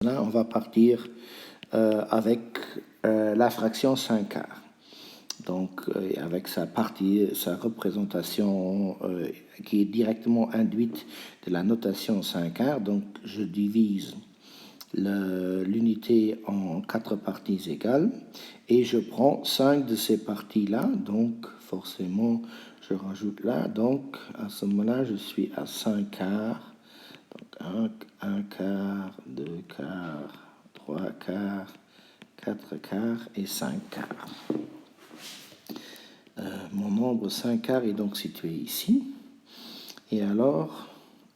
Là, on va partir avec la fraction 5/4. Donc, avec sa partie, sa représentation qui est directement induite de la notation 5/4. Donc, je divise l'unité en 4 parties égales et je prends 5 de ces parties-là. Donc, forcément, je rajoute là. Donc, à ce moment-là, je suis à 5/4. Donc, 1/4, 2/4, 3/4, 4/4 et 5/4. Mon nombre 5/4 est donc situé ici. Et alors,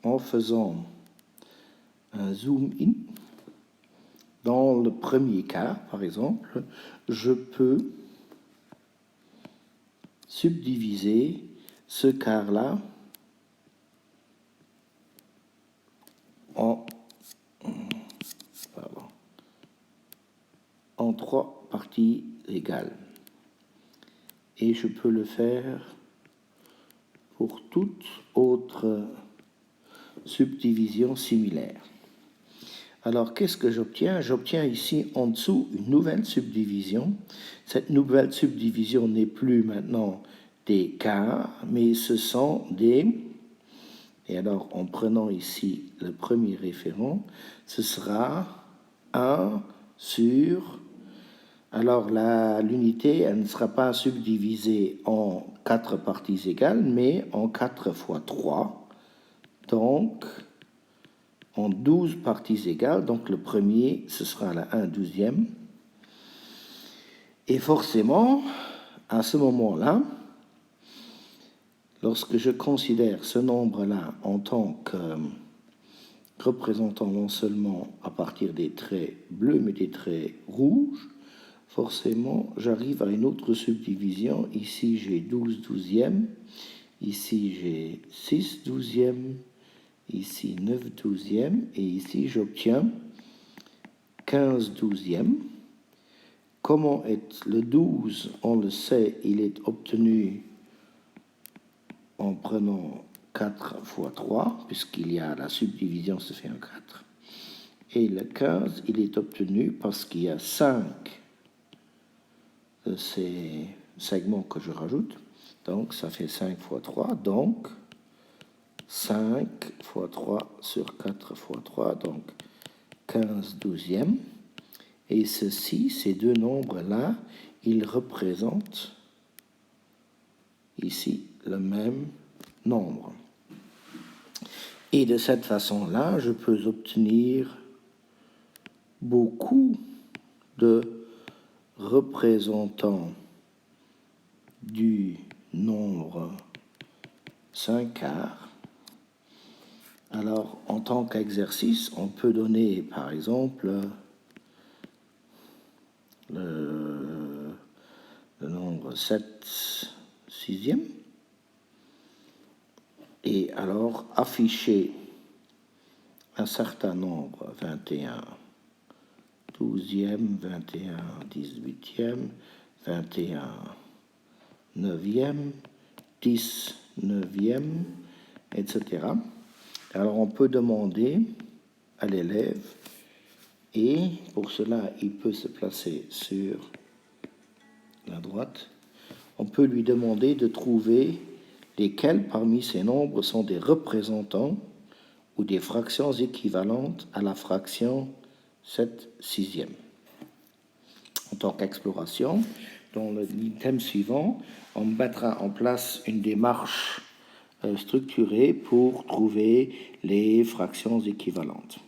en faisant un zoom in, dans le premier quart, par exemple, je peux subdiviser ce quart-là en 3 parties égales. Et je peux le faire pour toute autre subdivision similaire. Alors, qu'est-ce que j'obtiens? J'obtiens ici en dessous une nouvelle subdivision. Cette nouvelle subdivision n'est plus maintenant des quarts, mais ce sont des... Et alors, en prenant ici le premier référent, ce sera 1 sur... Alors, l'unité, elle ne sera pas subdivisée en 4 parties égales, mais en 4 fois 3. Donc, en 12 parties égales. Donc, le premier, ce sera la 1/12e. Et forcément, à ce moment-là, lorsque je considère ce nombre-là en tant que représentant non seulement à partir des traits bleus, mais des traits rouges, forcément, j'arrive à une autre subdivision. Ici, j'ai 12/12e. Ici, j'ai 6/12e. Ici, 9/12e. Et ici, j'obtiens 15/12e. Comment est le 12? On le sait, il est obtenu en prenant 4 fois 3, puisqu'il y a la subdivision se fait en 4. Et le 15, il est obtenu parce qu'il y a 5 de ces segments que je rajoute. Donc, ça fait 5 fois 3. Donc, 5 fois 3 sur 4 fois 3. Donc, 15/12e. Et ceci, ces deux nombres-là, ils représentent ici le même nombre. Et de cette façon-là, je peux obtenir beaucoup de représentants du nombre 5/4. Alors, en tant qu'exercice, on peut donner, par exemple, le nombre 7/6e. Et alors, afficher un certain nombre, 21/12e, 21/18e, 21/9e, 10/9e, etc. Alors, on peut demander à l'élève, et pour cela, il peut se placer sur la droite, on peut lui demander de trouver lesquels parmi ces nombres sont des représentants ou des fractions équivalentes à la fraction 7/6e. En tant qu'exploration, dans le thème suivant, on mettra en place une démarche structurée pour trouver les fractions équivalentes.